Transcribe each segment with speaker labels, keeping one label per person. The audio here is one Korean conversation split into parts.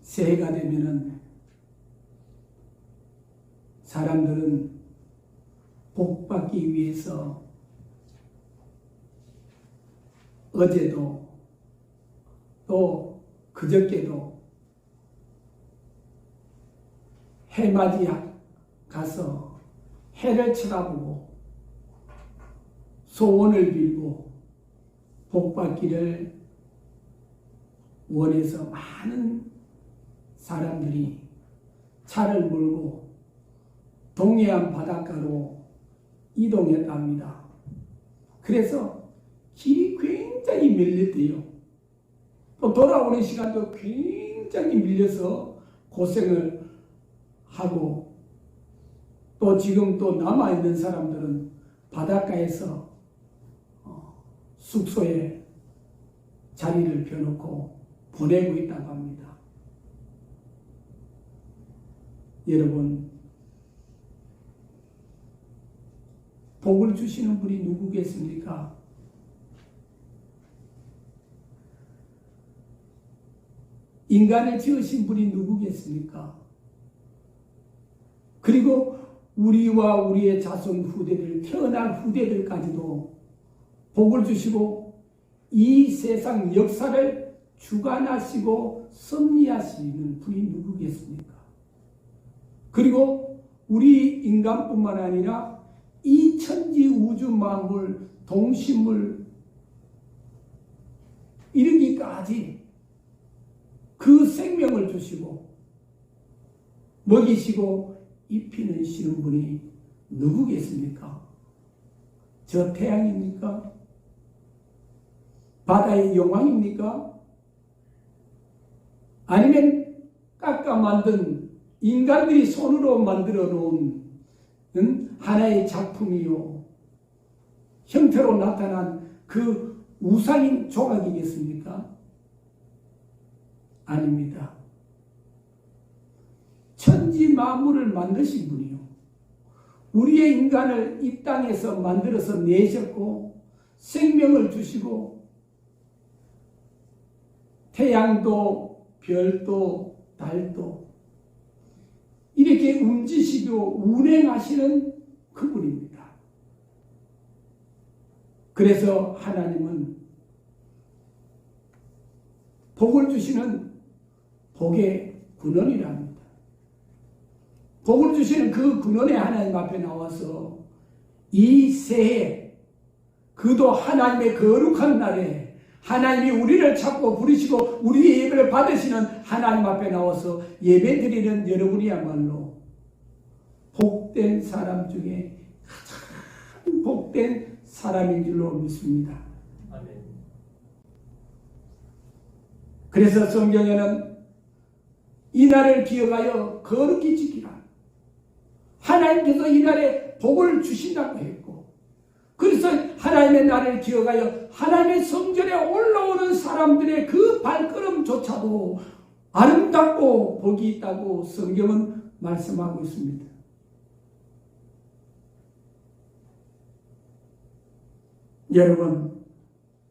Speaker 1: 새해가 되면은 사람들은 복 받기 위해서 어제도 또 그저께도 해맞이 가서 해를 쳐다보고 소원을 빌고 복 받기를 원해서 많은 사람들이 차를 몰고 동해안 바닷가로 이동했답니다. 그래서 길이 굉장히 밀렸대요. 또 돌아오는 시간도 굉장히 밀려서 고생을 하고, 또 지금 또 남아있는 사람들은 바닷가에서 숙소에 자리를 펴놓고 보내고 있다고 합니다. 여러분, 복을 주시는 분이 누구겠습니까? 인간을 지으신 분이 누구겠습니까? 그리고 우리와 우리의 자손 후대들, 태어날 후대들까지도 복을 주시고 이 세상 역사를 주관하시고 섭리하시는 분이 누구겠습니까? 그리고 우리 인간뿐만 아니라 이 천지 우주 만물 동식물 이르기까지 그 생명을 주시고 먹이시고 입히시는 분이 누구겠습니까? 저 태양입니까? 바다의 용왕입니까? 아니면 깎아 만든 인간들이 손으로 만들어 놓은 하나의 작품이요 형태로 나타난 그 우상인 조각이겠습니까? 아닙니다. 천지 만물을 만드신 분이요 우리의 인간을 이 땅에서 만들어서 내셨고 생명을 주시고 태양도 별도 달도 이렇게 움직이시고 운행하시는 그분입니다. 그래서 하나님은 복을 주시는 복의 근원이랍니다. 복을 주시는 그 근원의 하나님 앞에 나와서 이 새해 그도 하나님의 거룩한 날에 하나님이 우리를 찾고 부르시고 우리의 예배를 받으시는 하나님 앞에 나와서 예배드리는 여러분이야말로 복된 사람 중에 가장 복된 사람인 줄로 믿습니다. 아멘. 그래서 성경에는 이 날을 기억하여 거룩히 지키라. 하나님께서 이 날에 복을 주신다고 했고, 그래서 하나님의 날을 기억하여 하나님의 성전에 올라오는 사람들의 그 발걸음조차도 아름답고 복이 있다고 성경은 말씀하고 있습니다. 여러분,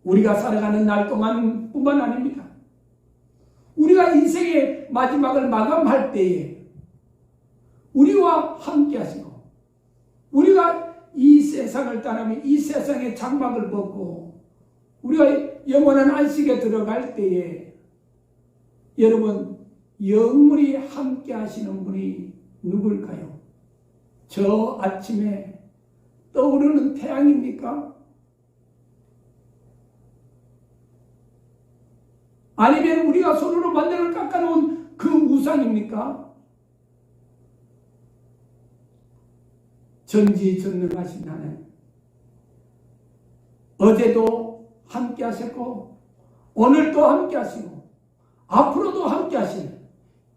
Speaker 1: 우리가 살아가는 날 동안 뿐만 아닙니다. 우리가 인생의 마지막을 마감할 때에 우리와 함께 하시고 우리가 이 세상을 떠나면 이 세상의 장막을 벗고 우리가 영원한 안식에 들어갈 때에 여러분 영원히 함께 하시는 분이 누굴까요? 저 아침에 떠오르는 태양입니까? 아니면 우리가 손으로 만들어 깎아놓은 그 우상입니까? 전지전능하신 하나님, 어제도 함께 하셨고 오늘도 함께 하시고 앞으로도 함께 하시는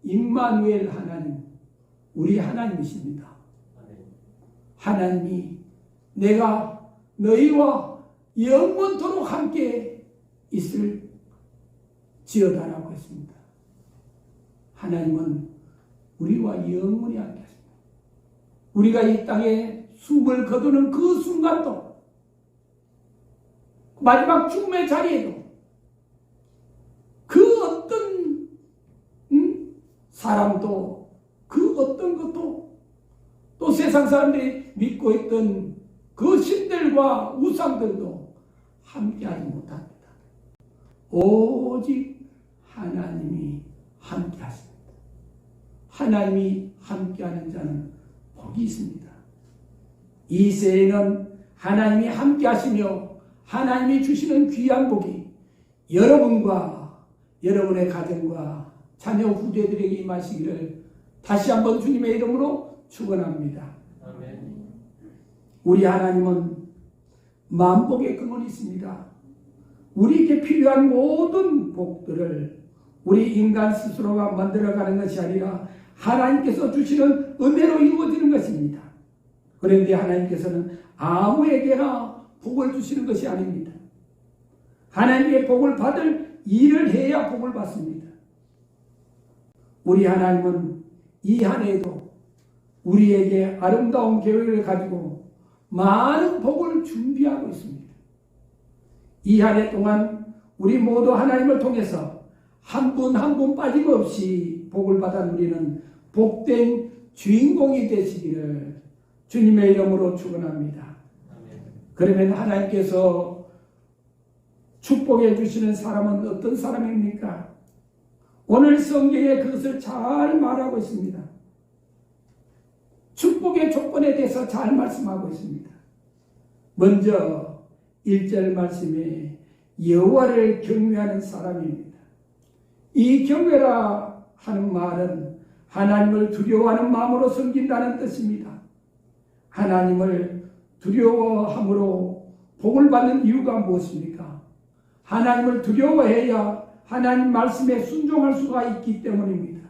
Speaker 1: 임마누엘 하나님, 우리 하나님이십니다. 하나님이 내가 너희와 영원토록 함께 있을 지어다라고 했습니다. 하나님은 우리와 영원히 함께 하십니다. 우리가 이 땅에 숨을 거두는 그 순간도 마지막 죽음의 자리에도 그 어떤 사람도 그 어떤 것도 또 세상 사람들이 믿고 있던 그 신들과 우상들도 함께하지 못합니다. 오직 하나님이 함께하십니다. 하나님이 함께하는 자는 복이 있습니다. 이 세에는 하나님이 함께하시며 하나님이 주시는 귀한 복이 여러분과 여러분의 가정과 자녀 후대들에게 임하시기를 다시 한번 주님의 이름으로 축원합니다.
Speaker 2: 아멘.
Speaker 1: 우리 하나님은 만복의 근원이 있습니다. 우리에게 필요한 모든 복들을 우리 인간 스스로가 만들어가는 것이 아니라 하나님께서 주시는 은혜로 이루어지는 것입니다. 그런데 하나님께서는 아무에게나 복을 주시는 것이 아닙니다. 하나님의 복을 받을 일을 해야 복을 받습니다. 우리 하나님은 이 한 해에도 우리에게 아름다운 계획을 가지고 많은 복을 준비하고 있습니다. 이 한 해 동안 우리 모두 하나님을 통해서 한 분 한 분 빠짐없이 복을 받아 누리는 복된 주인공이 되시기를 주님의 이름으로 축원합니다. 그러면 하나님께서 축복해 주시는 사람은 어떤 사람입니까? 오늘 성경에 그것을 잘 말하고 있습니다. 축복의 조건에 대해서 잘 말씀하고 있습니다. 먼저 1절 말씀에 여호와를 경외하는 사람입니다. 이 경외라 하는 말은 하나님을 두려워하는 마음으로 섬긴다는 뜻입니다. 하나님을 두려워함으로 복을 받는 이유가 무엇입니까? 하나님을 두려워해야 하나님 말씀에 순종할 수가 있기 때문입니다.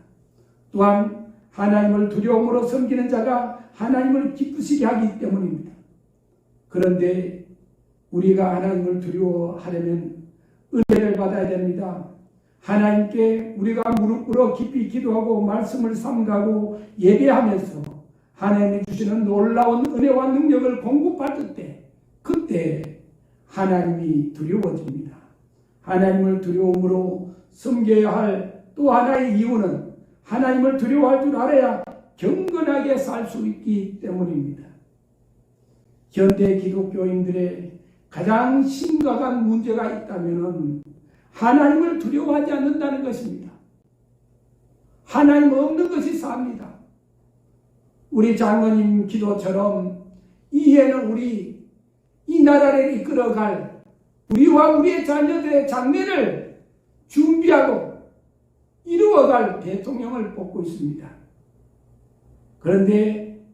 Speaker 1: 또한 하나님을 두려움으로 섬기는 자가 하나님을 기쁘시게 하기 때문입니다. 그런데 우리가 하나님을 두려워하려면 은혜를 받아야 됩니다. 하나님께 우리가 무릎 꿇어 깊이 기도하고 말씀을 삼가고 예배하면서 하나님이 주시는 놀라운 은혜와 능력을 공급받을 때 그때 하나님이 두려워집니다. 하나님을 두려움으로 섬겨야 할 또 하나의 이유는 하나님을 두려워할 줄 알아야 경건하게 살 수 있기 때문입니다. 현대 기독교인들의 가장 심각한 문제가 있다면 하나님을 두려워하지 않는다는 것입니다. 하나님 없는 것이 삽니다. 우리 장로님 기도처럼 이해는 우리 이 나라를 이끌어갈 우리와 우리의 자녀들의 장래를 준비하고 이루어갈 대통령을 뽑고 있습니다. 그런데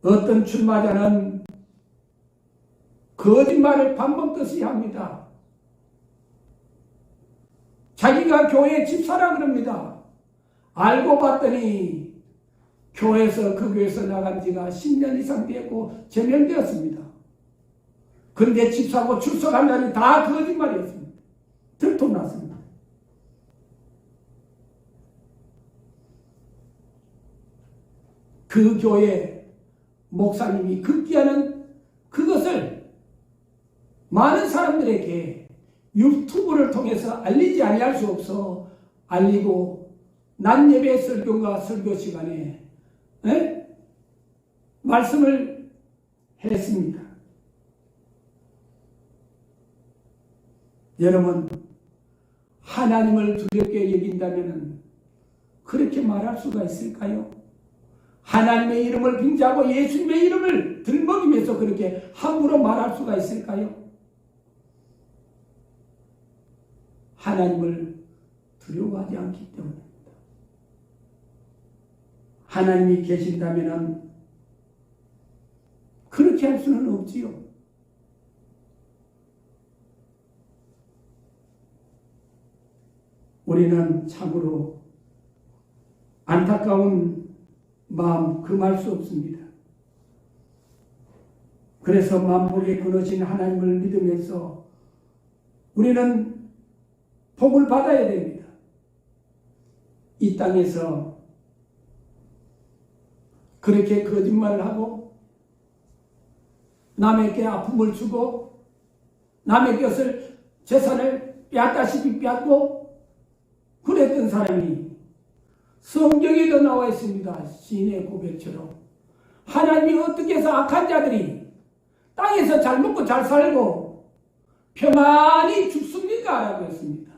Speaker 1: 어떤 출마자는 거짓말을 반복듯이 합니다. 자기가 교회 집사라 그럽니다. 알고 봤더니 교회에서 그 교회에서 나간 지가 10년 이상 됐고 제명되었습니다. 그런데 집사고 출석한 날이 다 거짓말이었습니다. 들통났습니다. 그 교회 목사님이 급기야는 그것을 많은 사람들에게 유튜브를 통해서 알리지 아니할 수 없어 알리고 낮 예배 설교와 설교 시간에 말씀을 했습니다. 여러분, 하나님을 두렵게 여긴다면 그렇게 말할 수가 있을까요? 하나님의 이름을 빙자하고 예수님의 이름을 들먹이면서 그렇게 함부로 말할 수가 있을까요? 하나님을 두려워하지 않기 때문입니다. 하나님이 계신다면 그렇게 할 수는 없지요. 우리는 참으로 안타까운 마음 금할 수 없습니다. 그래서 만복에 끊어진 하나님을 믿으면서 우리는 복을 받아야 됩니다. 이 땅에서 그렇게 거짓말을 하고 남에게 아픔을 주고 남의 것을 재산을 빼앗다시피 빼앗고 그랬던 사람이 성경에도 나와 있습니다. 시인의 고백처럼 하나님이 어떻게 해서 악한 자들이 땅에서 잘 먹고 잘 살고 평안히 죽습니까? 라고 했습니다.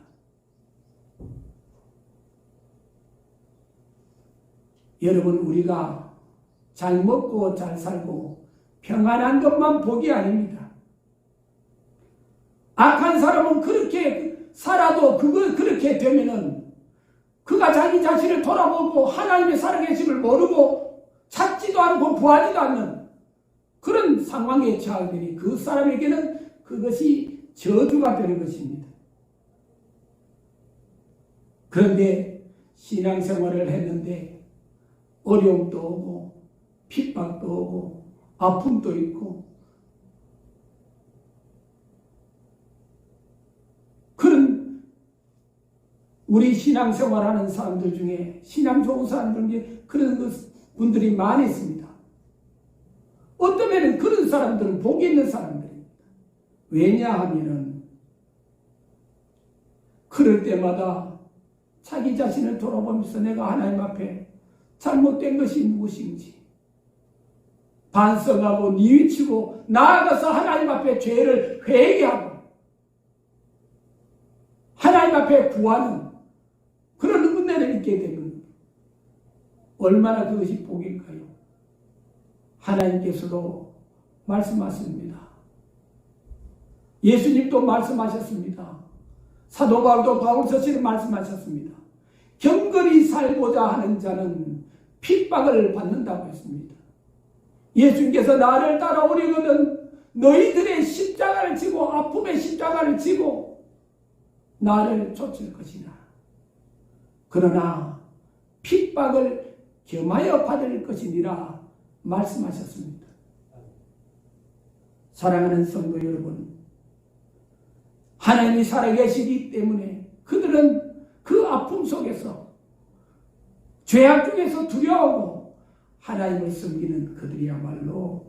Speaker 1: 여러분, 우리가 잘 먹고 잘 살고 평안한 것만 복이 아닙니다. 악한 사람은 그렇게 살아도 그렇게 되면은 그가 자기 자신을 돌아보고 하나님의 살아계심을 모르고 찾지도 않고 구하지도 않는 그런 상황에 처하더니 그 사람에게는 그것이 저주가 되는 것입니다. 그런데 신앙생활을 했는데 어려움도 오고 핍박도 오고 아픔도 있고 그런 우리 신앙생활하는 사람들 중에 신앙 좋은 사람들 중에 그런 분들이 많이 있습니다. 어쩌면 그런 사람들은 복이 있는 사람들입니다. 왜냐하면 그럴 때마다 자기 자신을 돌아보면서 내가 하나님 앞에 잘못된 것이 무엇인지 반성하고 뉘우치고 나아가서 하나님 앞에 죄를 회개하고 하나님 앞에 구하는 그런 은혜를 있게 되면 얼마나 그것이 복일까요? 하나님께서도 말씀하십니다. 예수님도 말씀하셨습니다. 사도 바울도 바울서신에 말씀하셨습니다. 경건히 살고자 하는 자는 핍박을 받는다고 했습니다. 예수님께서 나를 따라오려거든 너희들의 십자가를 지고 아픔의 십자가를 지고 나를 쫓을 것이나 그러나 핍박을 겸하여 받을 것이니라 말씀하셨습니다. 사랑하는 성도 여러분, 하나님이 살아계시기 때문에 그들은 그 아픔 속에서 죄악 중에서 두려워하고 하나님을 섬기는 그들이야말로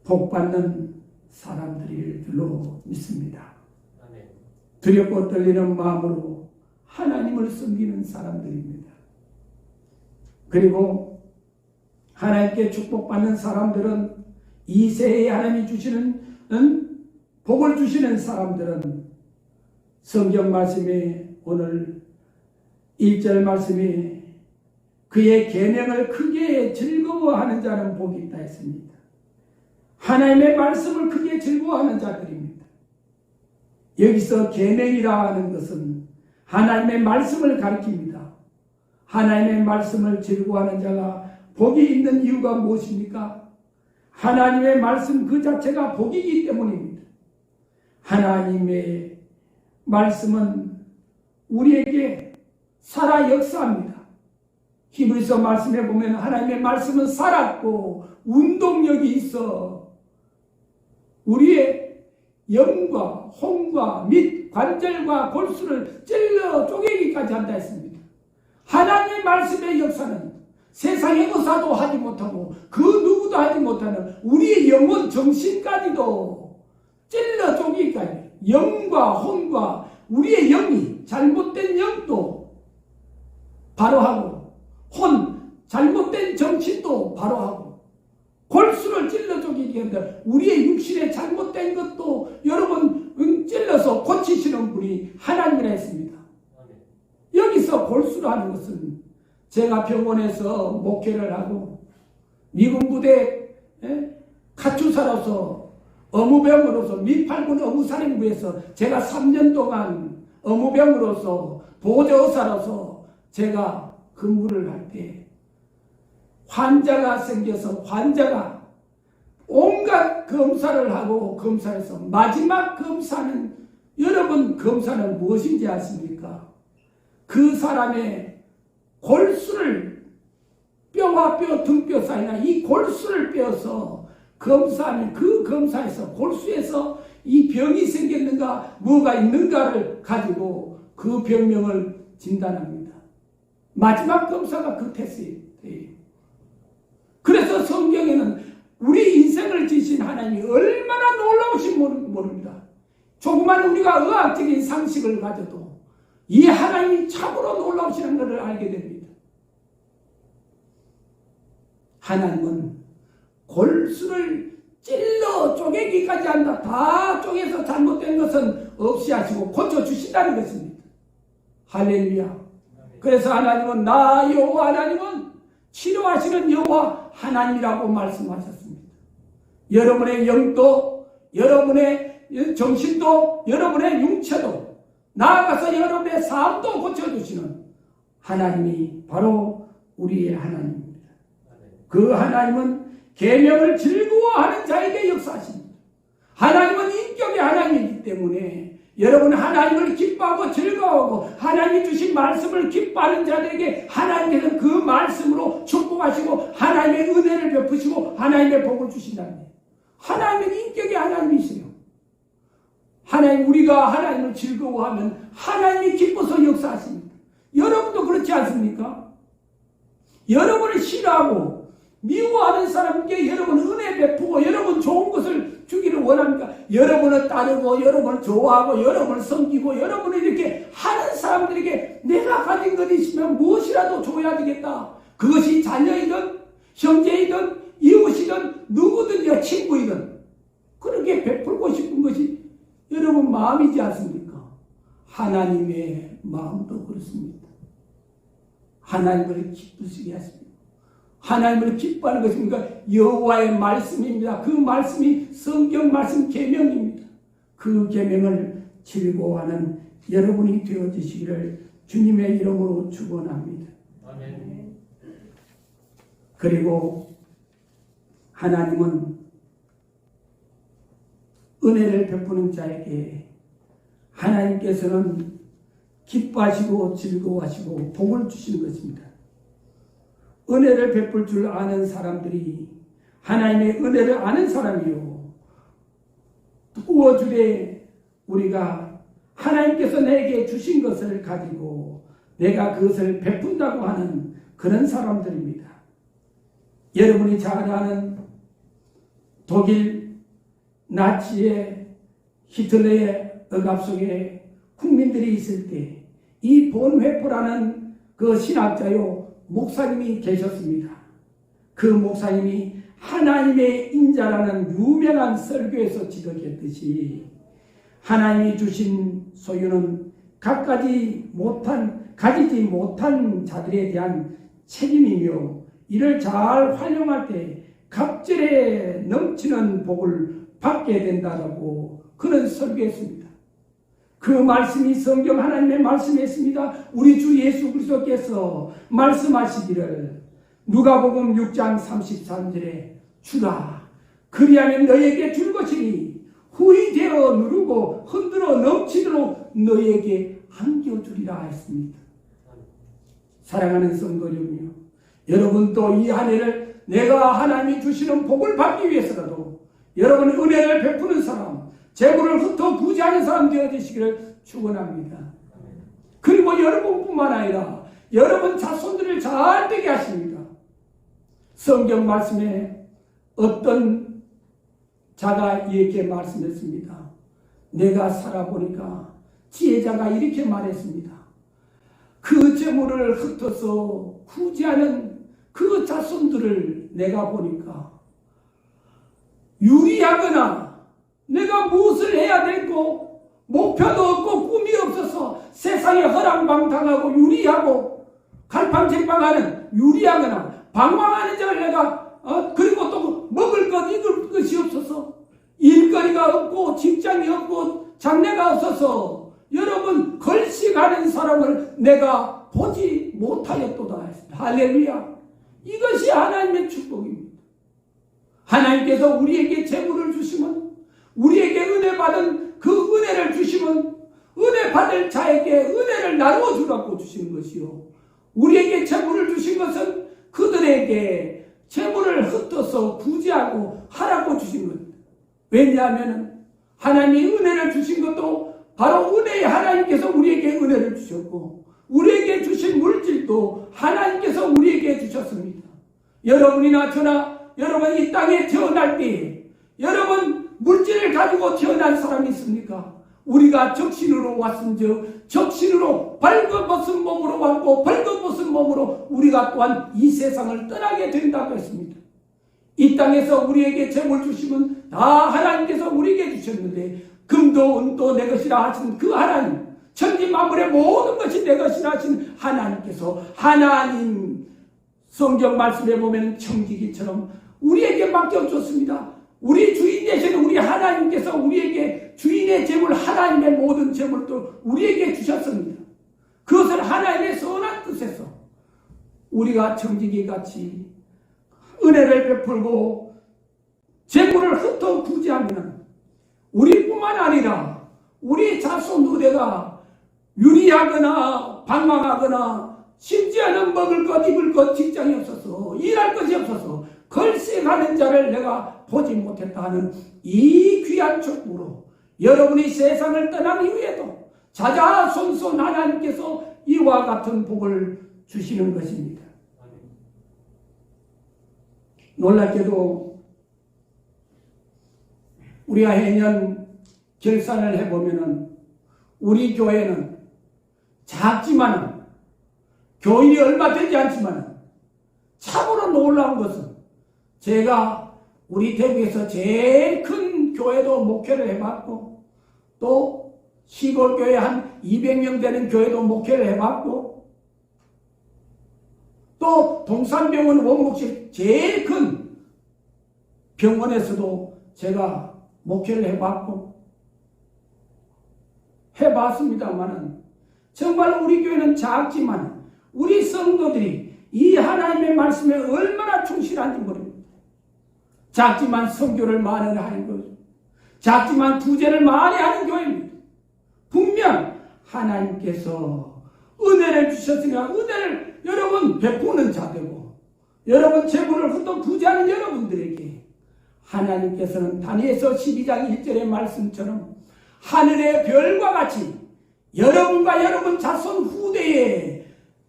Speaker 1: 복받는 사람들일 줄로 믿습니다. 두렵고 떨리는 마음으로 하나님을 섬기는 사람들입니다. 그리고 하나님께 축복받는 사람들은 이 세에 하나님이 주시는 복을 주시는 사람들은 성경 말씀에 오늘 1절 말씀에 그의 계명을 크게 즐거워하는 자는 복이 있다 했습니다. 하나님의 말씀을 크게 즐거워하는 자들입니다. 여기서 계명이라 하는 것은 하나님의 말씀을 가리킵니다. 하나님의 말씀을 즐거워하는 자가 복이 있는 이유가 무엇입니까? 하나님의 말씀 그 자체가 복이기 때문입니다. 하나님의 말씀은 우리에게 살아 역사합니다. 히브리서 말씀에 보면 하나님의 말씀은 살았고 운동력이 있어 우리의 영과 혼과 및 관절과 골수를 찔러 쪼개기까지 한다 했습니다. 하나님의 말씀의 역사는 세상의 의사도 하지 못하고 그 누구도 하지 못하는 우리의 영혼 정신까지도 찔러 쪼개기까지 영과 혼과 우리의 영이 잘못된 영도 바로 하고 혼 잘못된 정신도 바로 하고 골수를 찔러 쪼개기 한다. 우리의 육신에 잘못된 것도 여러분 찔러서 고치시는 분이 하나님이라 했습니다. 여기서 골수로 하는 것은 제가 병원에서 목회를 하고 미군 부대 카투사로서 어무병으로서 미8군 어무사령부에서 제가 3년 동안 어무병으로서 보조의사로서 제가 근무를 할 때 환자가 생겨서 환자가 온갖 검사를 하고 검사에서 마지막 검사는 여러분 검사는 무엇인지 아십니까? 그 사람의 골수를 뼈와 뼈 등뼈 사이나 이 골수를 빼어서 검사하면 그 검사에서 골수에서 이 병이 생겼는가 뭐가 있는가를 가지고 그 병명을 진단합니다. 마지막 검사가 그 테스트예요. 그래서 성경에는 우리 인생을 지신 하나님이 얼마나 놀라우신 모릅니다. 조그만 우리가 의학적인 상식을 가져도 이 하나님이 참으로 놀라우시는 것을 알게 됩니다. 하나님은 골수를 찔러 쪼개기까지 한다. 다 쪼개서 잘못된 것은 없이 하시고 고쳐주신다는 것입니다. 할렐루야. 그래서 하나님은 나 여호와 하나님은 치료하시는 여호와 하나님이라고 말씀하셨습니다. 여러분의 영도, 여러분의 정신도, 여러분의 육체도, 나아가서 여러분의 삶도 고쳐주시는 하나님이 바로 우리의 하나님입니다. 그 하나님은 계명을 즐거워하는 자에게 역사하십니다. 하나님은 인격의 하나님이기 때문에 여러분 하나님을 기뻐하고 즐거워하고 하나님이 주신 말씀을 기뻐하는 자들에게 하나님께서는 그 말씀으로 축복하시고 하나님의 은혜를 베푸시고 하나님의 복을 주신다는 거예요. 하나님은 인격의 하나님이세요. 하나님, 우리가 하나님을 즐거워하면 하나님이 기뻐서 역사하십니다. 여러분도 그렇지 않습니까? 여러분을 싫어하고 미워하는 사람에게 여러분 은혜 베푸고 여러분 좋은 것을 주기를 원합니까? 여러분을 따르고 여러분을 좋아하고 여러분을 섬기고 여러분을 이렇게 하는 사람들에게 내가 가진 것이 있으면 무엇이라도 줘야 되겠다. 그것이 자녀이든 형제이든 이웃이든 누구든지 친구이든 그렇게 베풀고 싶은 것이 여러분 마음이지 않습니까? 하나님의 마음도 그렇습니다. 하나님을 기쁘시게 하십니다. 하나님을 기뻐하는 것입니까? 여호와의 말씀입니다. 그 말씀이 성경 말씀 계명입니다. 그 계명을 즐거워하는 여러분이 되어주시기를 주님의 이름으로 축원합니다. 아멘. 그리고 하나님은 은혜를 베푸는 자에게 하나님께서는 기뻐하시고 즐거워하시고 복을 주시는 것입니다. 은혜를 베풀 줄 아는 사람들이 하나님의 은혜를 아는 사람이요. 구워주되 우리가 하나님께서 내게 주신 것을 가지고 내가 그것을 베푼다고 하는 그런 사람들입니다. 여러분이 잘 아는 독일 나치의 히틀러의 억압 속에 국민들이 있을 때 이 본회포라는 그 신학자요 목사님이 계셨습니다. 그 목사님이 하나님의 인자라는 유명한 설교에서 지적했듯이 하나님이 주신 소유는 가지지 못한 자들에 대한 책임이며 이를 잘 활용할 때 갑절에 넘치는 복을 받게 된다라고 그런 설교했습니다. 그 말씀이 성경 하나님의 말씀이었습니다. 우리 주 예수 그리스도께서 말씀하시기를 누가복음 6장 33절에 주라 그리하면 너에게 줄 것이니 후히 되어 누르고 흔들어 넘치도록 너에게 안겨주리라 했습니다. 사랑하는 성도 여러분요, 여러분도 이 한 해를 내가 하나님이 주시는 복을 받기 위해서라도 여러분 은혜를 베푸는 사람, 재물을 흩어 부지하는 사람 되어주시기를 축원합니다. 그리고 여러분뿐만 아니라 여러분 자손들을 잘 되게 하십니다. 성경 말씀에 어떤 자가 이렇게 말씀했습니다. 내가 살아보니까 지혜자가 이렇게 말했습니다. 그 재물을 흩어서 구제하는 그 자손들을 내가 보니까 유리하거나 내가 무엇을 해야 되고 목표도 없고 꿈이 없어서 세상에 허랑방탕하고 유리하고 갈팡질팡하는 유리하거나 방황하는 자를 내가 그리고 또 먹을 것 입을 것이 없어서 일거리가 없고 직장이 없고 장래가 없어서 여러분 걸식하는 사람을 내가 보지 못하였도다. 할렐루야. 이것이 하나님의 축복입니다. 하나님께서 우리에게 재물을 주시면 우리에게 은혜 받은 그 은혜를 주시면 은혜 받을 자에게 은혜를 나누어 주라고 주시는 것이요. 우리에게 재물을 주신 것은 그들에게 재물을 흩어서 부지하고 하라고 주신 겁니다. 왜냐하면 하나님이 은혜를 주신 것도 바로 은혜의 하나님께서 우리에게 은혜를 주셨고 우리에게 주신 물질도 하나님께서 우리에게 주셨습니다. 여러분이나 저나 여러분 이 땅에 태어날 때 여러분 물질을 가지고 태어난 사람이 있습니까? 우리가 적신으로 왔은즉 적신으로 벌거벗은 몸으로 왔고 벌거벗은 몸으로 우리가 또한 이 세상을 떠나게 된다고 했습니다. 이 땅에서 우리에게 재물 주시면 다 하나님께서 우리에게 주셨는데 금도 은도 내 것이라 하신 그 하나님, 천지 만물의 모든 것이 내 것이라 하신 하나님께서 하나님 성경 말씀에 보면 청지기처럼 우리에게 맡겨줬습니다. 우리 주인 되시는 우리 하나님께서 우리에게 주인의 재물, 하나님의 모든 재물도 우리에게 주셨습니다. 그것을 하나님의 선한 뜻에서 우리가 청지기같이 은혜를 베풀고 재물을 흩어 부지하면 우리뿐만 아니라 우리 자손 후대가 유리하거나 방황하거나 심지어는 먹을 것 입을 것 직장이 없어서 일할 것이 없어서 걸쇠가는 자를 내가 보지 못했다 하는 이 귀한 축복으로 여러분이 세상을 떠난 이후에도 자자손손 하나님께서 이와 같은 복을 주시는 것입니다. 놀랍게도 우리가 해년 결산을 해보면은 우리 교회는 작지만은 교인이 얼마 되지 않지만 참으로 놀라운 것은 제가 우리 대구에서 제일 큰 교회도 목회를 해봤고 또 시골 교회 한 200명 되는 교회도 목회를 해봤고 또 동산병원 원목실 제일 큰 병원에서도 제가 목회를 해봤습니다만은 정말 우리 교회는 작지만 우리 성도들이 이 하나님의 말씀에 얼마나 충실한지 모릅니다. 작지만 선교를 많이 하는 것, 작지만 구제를 많이 하는 교회입니다. 분명 하나님께서 은혜를 주셨으니까 은혜를 여러분 베푸는 자되고 여러분 재물을 흩어 구제하는 여러분들에게 하나님께서는 다니엘서 12장 1절의 말씀처럼 하늘의 별과 같이 여러분과 여러분 자손 후대에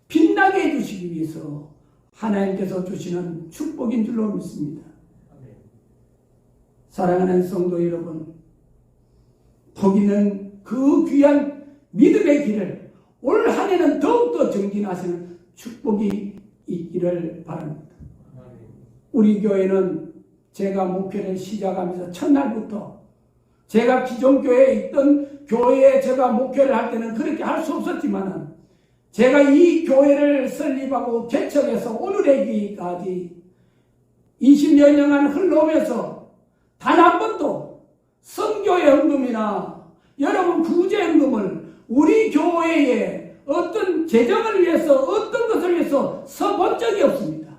Speaker 1: 빛나게 해주시기 위해서 하나님께서 주시는 축복인 줄로 믿습니다. 사랑하는 성도 여러분, 복 있는 그 귀한 믿음의 길을 올 한 해는 더욱더 정진하시는 축복이 있기를 바랍니다. 우리 교회는 제가 목회를 시작하면서 첫날부터 제가 기존 교회에 있던 교회에 제가 목회를 할 때는 그렇게 할 수 없었지만 제가 이 교회를 설립하고 개척해서 오늘에까지 20여 년간 흘러오면서 단 한 번도 선교의 헌금이나 여러분 구제 헌금을 우리 교회에 어떤 재정을 위해서 어떤 것을 위해서 써본 적이 없습니다.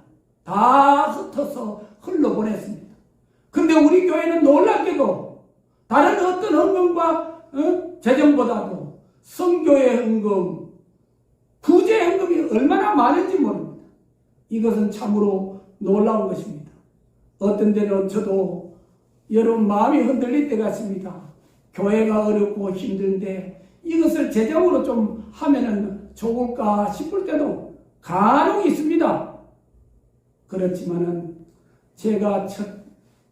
Speaker 1: 다 흩어서 흘러보냈습니다. 근데 우리 교회는 놀랍게도 다른 어떤 헌금과 재정보다도 선교의 헌금, 구제 헌금이 얼마나 많은지 모릅니다. 이것은 참으로 놀라운 것입니다. 어떤 때는 저도 여러분 마음이 흔들릴 때가 있습니다. 교회가 어렵고 힘든데 이것을 재정으로 좀 하면은 좋을까 싶을 때도 간혹 있습니다. 그렇지만은 제가 첫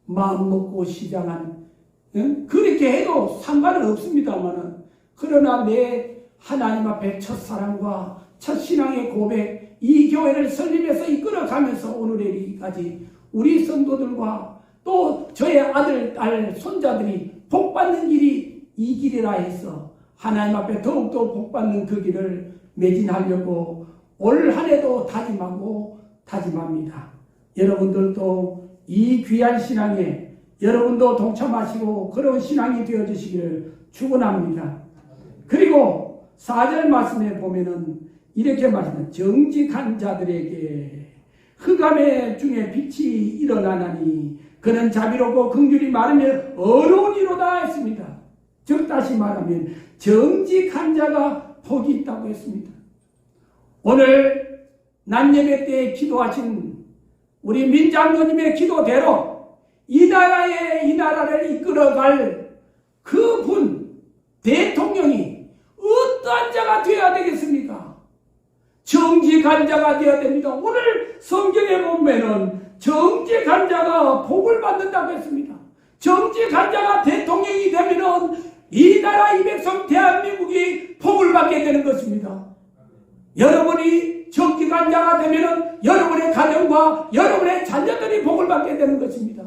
Speaker 1: 마음 먹고 시작한 그렇게 해도 상관은 없습니다만은 그러나 내 하나님 앞에 첫사랑과 첫신앙의 고백, 이 교회를 설립해서 이끌어가면서 오늘에까지 우리 성도들과 또 저의 아들, 딸, 손자들이 복받는 길이 이 길이라 해서 하나님 앞에 더욱더 복받는 그 길을 매진하려고 올 한 해도 다짐합니다. 여러분들도 이 귀한 신앙에 여러분도 동참하시고 그런 신앙이 되어주시기를 축원합니다. 그리고 4절 말씀에 보면은 이렇게 말씀합니다. 정직한 자들에게 흑암의 중에 빛이 일어나나니 그는 자비롭고 긍휼이 많으면 어려우니로다 했습니다. 즉 다시 말하면 정직한 자가 복이 있다고 했습니다. 오늘 낮예배 때 기도하신 우리 민장로님의 기도대로 이 나라를 이끌어갈 그분 대통령이 어떠한 자가 되어야 되겠습니까? 정직한 자가 되어야 됩니다. 오늘 성경에 보면은 정직한 자가 복을 받는다고 했습니다. 정직한 자가 대통령이 되면은 이 나라 이 백성 대한민국이 복을 받게 되는 것입니다. 여러분이 정직한 정직한 자가 되면은 여러분의 가정과 여러분의 자녀들이 복을 받게 되는 것입니다.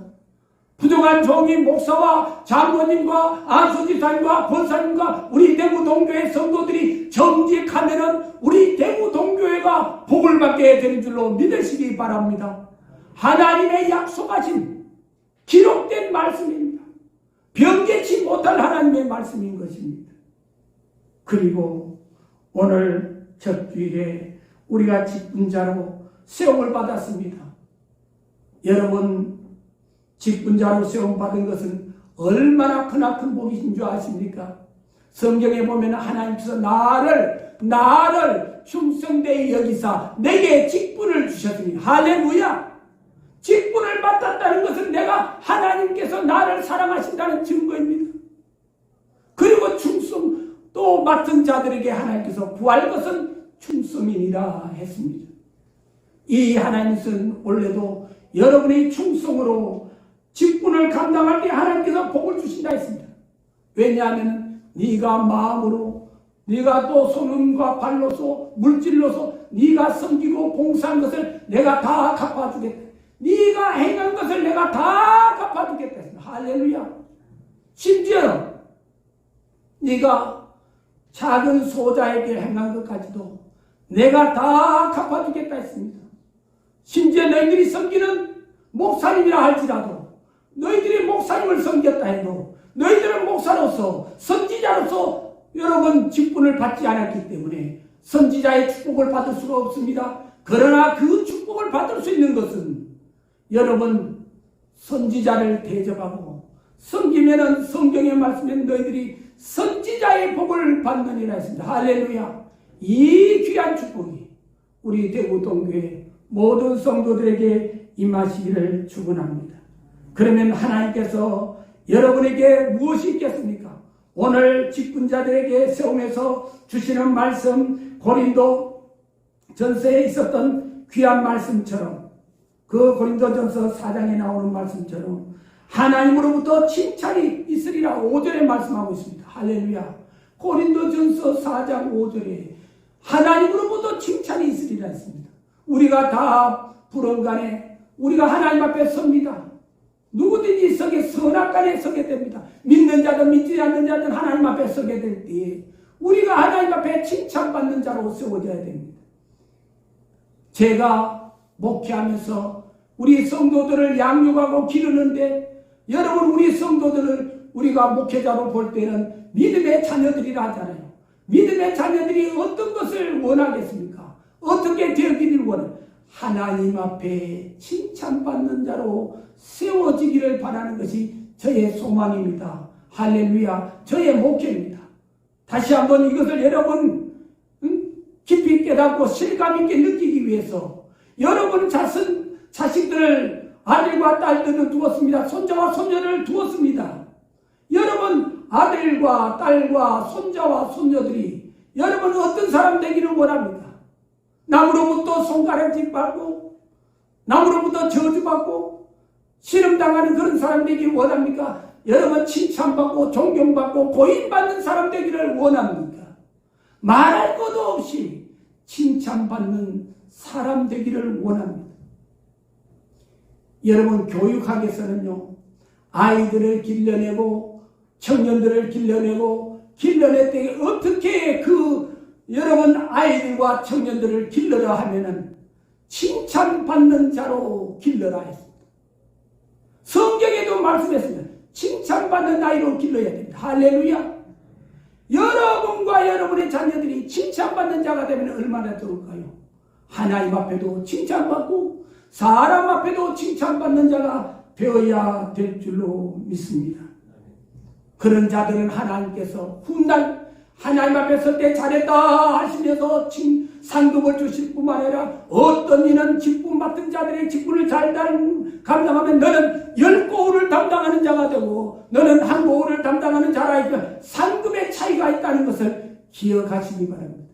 Speaker 1: 부족한 종이 목사와 장로님과 안수지사님과 권사님과 우리 대구 동교회 성도들이 정직하면은 우리 대구 동교회가 복을 받게 되는 줄로 믿으시기 바랍니다. 하나님의 약속하신 기록된 말씀입니다. 변개치 못할 하나님의 말씀인 것입니다. 그리고 오늘 첫 주일에 우리가 직분자로 세움을 받았습니다. 여러분, 직분자로 세움받은 것은 얼마나 크나큰 복이신 줄 아십니까? 성경에 보면 하나님께서 나를 충성되이 여기사 내게 직분을 주셨으니, 할렐루야! 직분을 맡았다는 것은 내가 하나님께서 나를 사랑하신다는 증거입니다. 그리고 충성 또 맡은 자들에게 하나님께서 구할 것은 충성이니라 했습니다. 이 하나님은 원래도 여러분의 충성으로 직분을 감당할 때 하나님께서 복을 주신다 했습니다. 왜냐하면 네가 마음으로, 네가 또 손과 발로서 물질로서 네가 섬기고 봉사한 것을 내가 다 갚아주겠다. 네가 행한 것을 내가 다 갚아주겠다 했습니다. 할렐루야. 심지어 네가 작은 소자에게 행한 것까지도 내가 다 갚아주겠다 했습니다. 심지어 너희들이 섬기는 목사님이라 할지라도, 너희들이 목사님을 섬겼다 해도 너희들은 목사로서 선지자로서 여러분 직분을 받지 않았기 때문에 선지자의 축복을 받을 수가 없습니다. 그러나 그 축복을 받을 수 있는 것은 여러분 선지자를 대접하고 섬기면은 성경의 말씀에 너희들이 선지자의 복을 받느니라 했습니다. 할렐루야. 이 귀한 축복이 우리 대구 동교회 모든 성도들에게 임하시기를 축원합니다. 그러면 하나님께서 여러분에게 무엇이 있겠습니까? 오늘 직분자들에게 세움에서 주시는 말씀, 고린도 전서에 있었던 귀한 말씀처럼, 그 고린도전서 4장에 나오는 말씀처럼 하나님으로부터 칭찬이 있으리라 5절에 말씀하고 있습니다. 할렐루야. 고린도전서 4장 5절에 하나님으로부터 칭찬이 있으리라 했습니다. 우리가 다 불언간에 우리가 하나님 앞에 섭니다. 누구든지 선악간에 서게 됩니다. 믿는 자든 믿지 않는 자든 하나님 앞에 서게 될 때에 우리가 하나님 앞에 칭찬받는 자로 세워져야 됩니다. 제가 목회하면서 우리 성도들을 양육하고 기르는데, 여러분 우리 성도들을 우리가 목회자로 볼 때는 믿음의 자녀들이라 하잖아요. 믿음의 자녀들이 어떤 것을 원하겠습니까? 어떻게 되기를 원해요? 하나님 앞에 칭찬받는 자로 세워지기를 바라는 것이 저의 소망입니다. 할렐루야. 저의 목표입니다. 다시 한번 이것을 여러분 깊이 깨닫고 실감 있게 느끼기 위해서 여러분 자식들을 아들과 딸들을 두었습니다. 손자와 손녀를 두었습니다. 여러분 아들과 딸과 손자와 손녀들이 여러분 어떤 사람 되기를 원합니까? 남으로부터 손가락질 받고 남으로부터 저주받고 시름당하는 그런 사람 되기 원합니까? 여러분 칭찬받고 존경받고 고인받는 사람 되기를 원합니까? 말할 것도 없이 칭찬받는 사람 되기를 원합니다. 여러분 교육학에서는요, 아이들을 길러내고 청년들을 길러낼 때 어떻게 여러분 아이들과 청년들을 길러라 하면은 칭찬받는 자로 길러라 했습니다. 성경에도 말씀했습니다. 칭찬받는 아이로 길러야 됩니다. 할렐루야. 여러분과 여러분의 자녀들이 칭찬받는 자가 되면 얼마나 좋을까요? 하나님 앞에도 칭찬받고 사람 앞에도 칭찬받는 자가 되어야 될 줄로 믿습니다. 그런 자들은 하나님께서 훗날 하나님 앞에 설 때 잘했다 하시면서 상급을 주실 뿐만 아니라 어떤 이는 직분 맡은 자들의 직분을 잘 감당하면 너는 10고울을 담당하는 자가 되고 너는 1고울을 담당하는 자라 있으면 상급의 차이가 있다는 것을 기억하시기 바랍니다.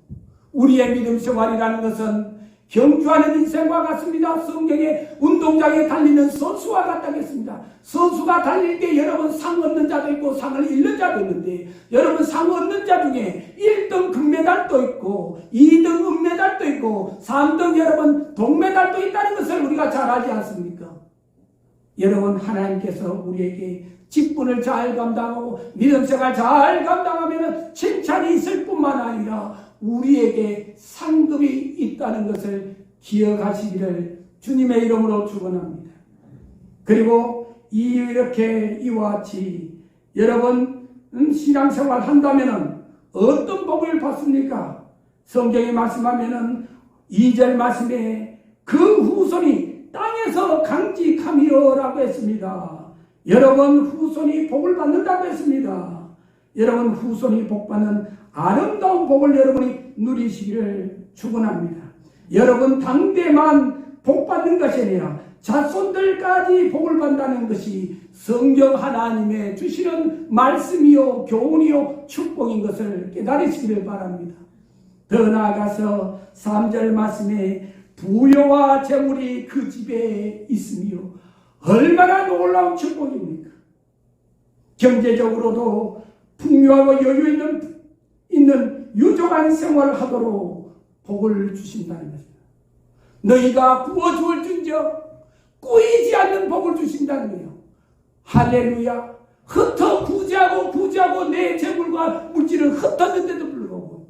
Speaker 1: 우리의 믿음 생활이라는 것은 경주하는 인생과 같습니다. 성경에 운동장에 달리는 선수와 같다고 했습니다. 선수가 달릴 때 여러분 상 얻는 자도 있고 상을 잃는 자도 있는데, 여러분 상 얻는 자 중에 1등 금메달도 있고 2등 은메달도 있고 3등 여러분 동메달도 있다는 것을 우리가 잘 알지 않습니까? 여러분, 하나님께서 우리에게 직분을 잘 감당하고 믿음생활 잘 감당하면 칭찬이 있을 뿐만 아니라 우리에게 상급이 있다는 것을 기억하시기를 주님의 이름으로 축원합니다. 그리고 이렇게 이와 같이 여러분 신앙생활 한다면 어떤 복을 받습니까? 성경에 말씀하면 2절 말씀에 그 후손이 땅에서 강직하미어라고 했습니다. 여러분, 후손이 복을 받는다고 했습니다. 여러분, 후손이 복받는 아름다운 복을 여러분이 누리시기를 축원합니다. 여러분, 당대만 복받는 것이 아니라 자손들까지 복을 받는다는 것이 성경 하나님의 주시는 말씀이요 교훈이요 축복인 것을 깨달으시기를 바랍니다. 더 나아가서 3절 말씀에 부여와 재물이 그 집에 있으며 얼마나 놀라운 축복입니까? 경제적으로도 풍요하고 여유 있는 유족한 생활을 하도록 복을 주신다는 것입니다. 너희가 부어주을 준저 꾸이지 않는 복을 주신다는 거예요. 할렐루야. 흩어 부자고 내 재물과 물질을 흩었는데도 불구하고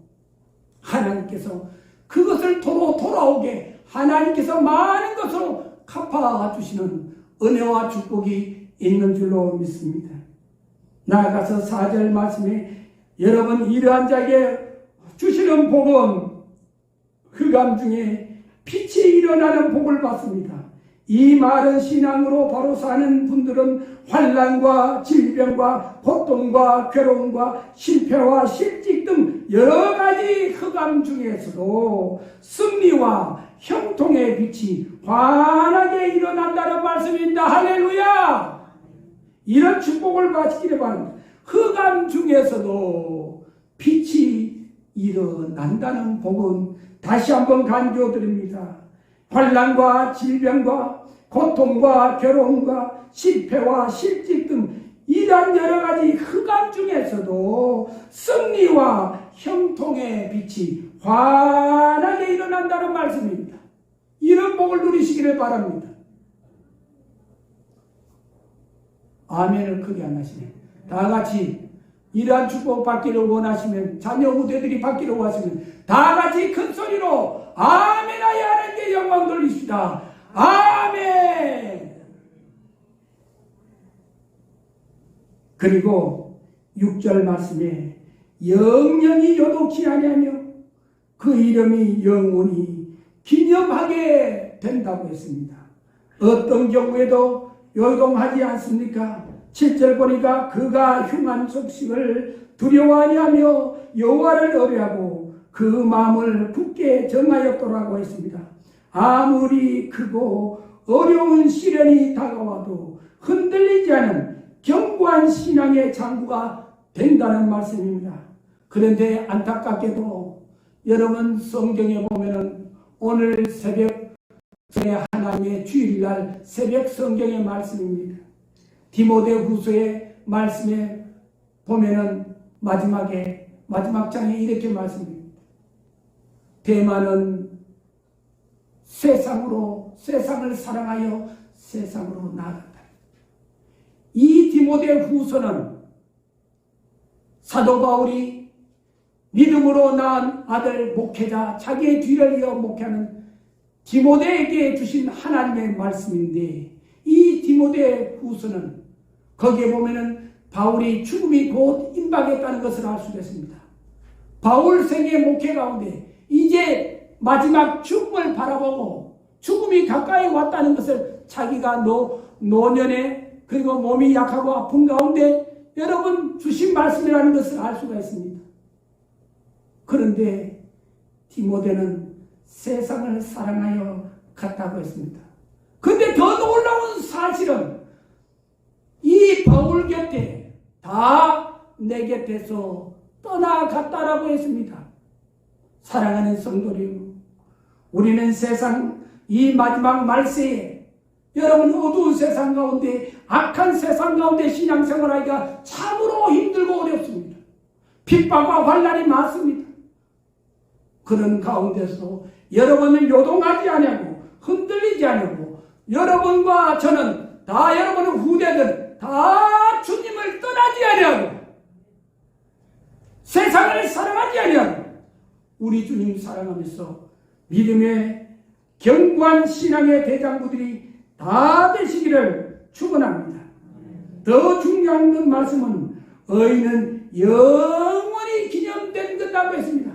Speaker 1: 하나님께서 그것을 도로 돌아오게 하나님께서 많은 것으로 갚아주시는 은혜와 축복이 있는 줄로 믿습니다. 나아가서 4절 말씀에 여러분, 이러한 자에게 주시는 복은 흑암 중에 빛이 일어나는 복을 받습니다. 이 말은 신앙으로 바로 사는 분들은 환난과 질병과 고통과 괴로움과 실패와 실직 등 여러 가지 흑암 중에서도 승리와 형통의 빛이 환하게 일어난다는 말씀입니다. 할렐루야! 이런 축복을 받기를 바랍니다. 흑암 중에서도 빛이 일어난다는 복은 다시 한번 강조드립니다. 환난과 질병과 고통과 괴로움과 실패와 실직 등 이러한 여러 가지 흑암 중에서도 승리와 형통의 빛이 환하게 일어난다는 말씀입니다. 이런 복을 누리시기를 바랍니다. 아멘을 크게 안 하시네. 다 같이 이러한 축복 받기를 원하시면, 자녀 후대들이 받기를 원하시면 다 같이 큰 소리로 아멘 하여 하나님께 영광 돌리시다. 아멘. 그리고 6절 말씀에 영영이 요동치 아니하며 그 이름이 영원히 기념하게 된다고 했습니다. 어떤 경우에도 요동하지 않습니까? 7절 보니까 그가 흉한 속식을 두려워하지 하며 여호와를 의뢰하고 그 마음을 굳게 정하였더라고 했습니다. 아무리 크고 어려운 시련이 다가와도 흔들리지 않은 견고한 신앙의 장구가 된다는 말씀입니다. 그런데 안타깝게도 여러분, 성경에 보면은 오늘 새벽 하나님의 주일날 새벽 성경의 말씀입니다. 디모데후서의 말씀에 보면은 마지막 장에 이렇게 말씀합니다. 대만은 세상을 사랑하여 세상으로 나아간다. 이 디모데후서는 사도 바울이 믿음으로 낳은 아들 목회자, 자기의 뒤를 이어 목회하는 디모데에게 주신 하나님의 말씀인데, 이 디모데후서는 거기에 보면은 바울이 죽음이 곧 임박했다는 것을 알 수가 있습니다. 바울 생애 목회 가운데 이제 마지막 죽음을 바라보고 죽음이 가까이 왔다는 것을 자기가 노년에 그리고 몸이 약하고 아픈 가운데 여러분 주신 말씀이라는 것을 알 수가 있습니다. 그런데 디모데는 세상을 사랑하여 갔다고 했습니다. 근데 더 놀라운 사실은 이 바울 곁에 다 내 곁에서 떠나갔다라고 했습니다. 사랑하는 성도님, 우리는 세상 이 마지막 말세에 여러분 어두운 세상 가운데 악한 세상 가운데 신앙생활하기가 참으로 힘들고 어렵습니다. 핍박과 환난이 많습니다. 그런 가운데서 여러분을 요동하지 않냐고 흔들리지 않냐고 여러분과 저는 다 여러분의 후대들 다 주님을 떠나지 않냐고 세상을 사랑하지 않냐고 우리 주님 사랑하면서 믿음의 견고한 신앙의 대장부들이 다 되시기를 축원합니다. 더 중요한 그 말씀은 의인은 영원히 기념된 것이라고 했습니다.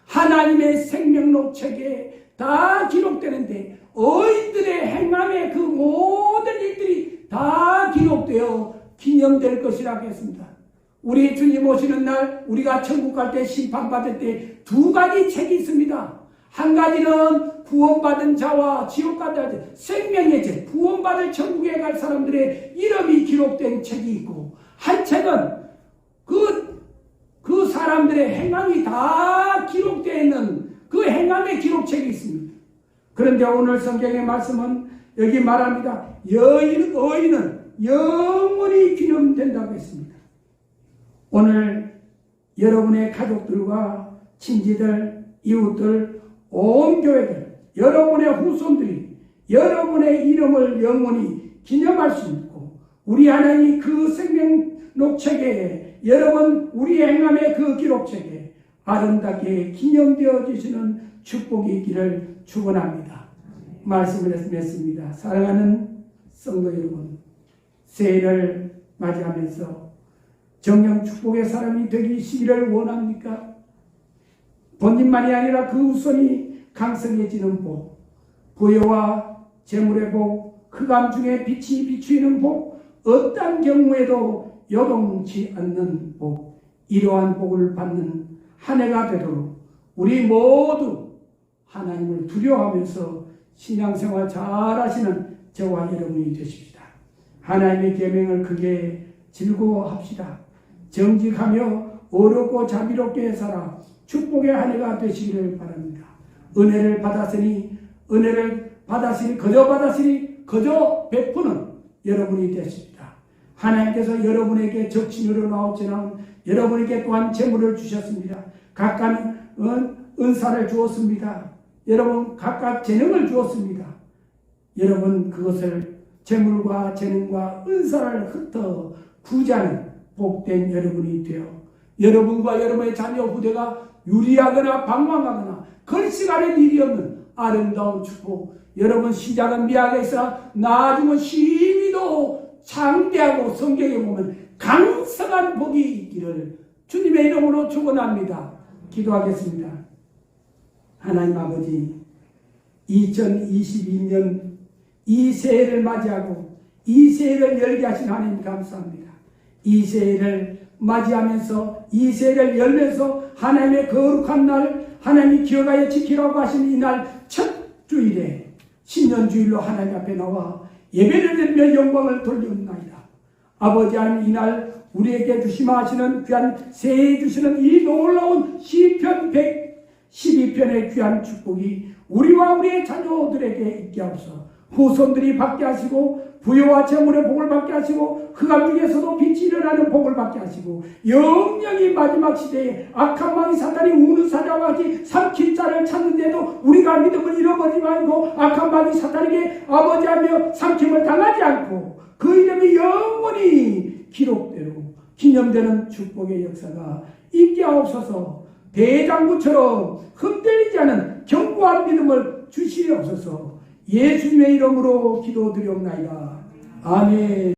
Speaker 1: 하나님의 생명록 책에 다 기록되는데 의인들의 행함의 그 모든 일들이 다 기록되어 기념될 것이라고 했습니다. 우리 주님 오시는 날 우리가 천국 갈 때 심판받을 때 두 가지 책이 있습니다. 한 가지는 구원받은 자와 지옥 가는 자, 생명의 책, 구원받을 천국에 갈 사람들의 이름이 기록된 책이 있고 한 책은 그 사람들의 행함이 다 기록되어 있는 그 행함의 기록책이 있습니다. 그런데 오늘 성경의 말씀은 여기 말합니다. 의인은 영원히 기념된다고 했습니다. 오늘 여러분의 가족들과 친지들, 이웃들, 온 교회들, 여러분의 후손들이 여러분의 이름을 영원히 기념할 수 있고 우리 하나님이 그 생명록책에 여러분 우리의 행함의 그 기록책에 아름답게 기념되어 주시는 축복이 있기를 축원합니다. 말씀을 맺습니다. 사랑하는 성도 여러분, 새해를 맞이하면서 정령 축복의 사람이 되시기를 원합니까? 본인만이 아니라 그 후손이 강성해지는 복, 부여와 재물의 복, 흑암 중에 빛이 비추이는 복, 어떤 경우에도 요동치 않는 복, 이러한 복을 받는 한 해가 되도록 우리 모두 하나님을 두려워하면서 신앙생활 잘하시는 저와 여러분이 되십시다. 하나님의 계명을 크게 즐거워합시다. 정직하며 어렵고 자비롭게 살아 축복의 한 해가 되시기를 바랍니다. 은혜를 받았으니 그저 베푸는 여러분이 되십니다. 하나님께서 여러분에게 적신으로 나오지만 여러분에게 또한 재물을 주셨습니다. 각각 은사를 주었습니다. 여러분 각각 재능을 주었습니다. 여러분 그것을 재물과 재능과 은사를 흩어 부자는 복된 여러분이 되어 여러분과 여러분의 자녀 후대가 유리하거나 방황하거나 걸식하는 일이 없는 아름다운 축복, 여러분 시작은 미약에 있어 나중은 시위도 창대하고 성경에 보면 강성한 복이 있기를 주님의 이름으로 축원합니다. 기도하겠습니다. 하나님 아버지, 2022년 이 새해를 맞이하고 이 새해를 열게 하신 하나님 감사합니다. 이 새해를 맞이하면서 이 새해를 열면서 하나님의 거룩한 날 하나님이 기억하여 지키라고 하신 이 날 첫 주일에 신년주일로 하나님 앞에 나와 예배를 드리며 영광을 돌리옵나이다. 아버지 하나님 이날 우리에게 주시마하시는 귀한 새해 주시는 이 놀라운 시편 112편의 귀한 축복이 우리와 우리의 자녀들에게 있게 하옵소서. 후손들이 받게 하시고 부여와 재물의 복을 받게 하시고 흑암 중에서도 빛이 일어나는 복을 받게 하시고 영영이 마지막 시대에 악한 마귀 사탄이 우는 사자와 같이 삼킬 자를 찾는데도 우리가 믿음을 잃어버리지 말고 악한 마귀 사탄에게 아버지하며 삼킴을 당하지 않고 그 이름이 영원히 기록되고 기념되는 축복의 역사가 있게 하옵소서. 대장부처럼 흔들리지 않은 견고한 믿음을 주시옵소서. 예수님의 이름으로 기도드리옵나이다. 아멘.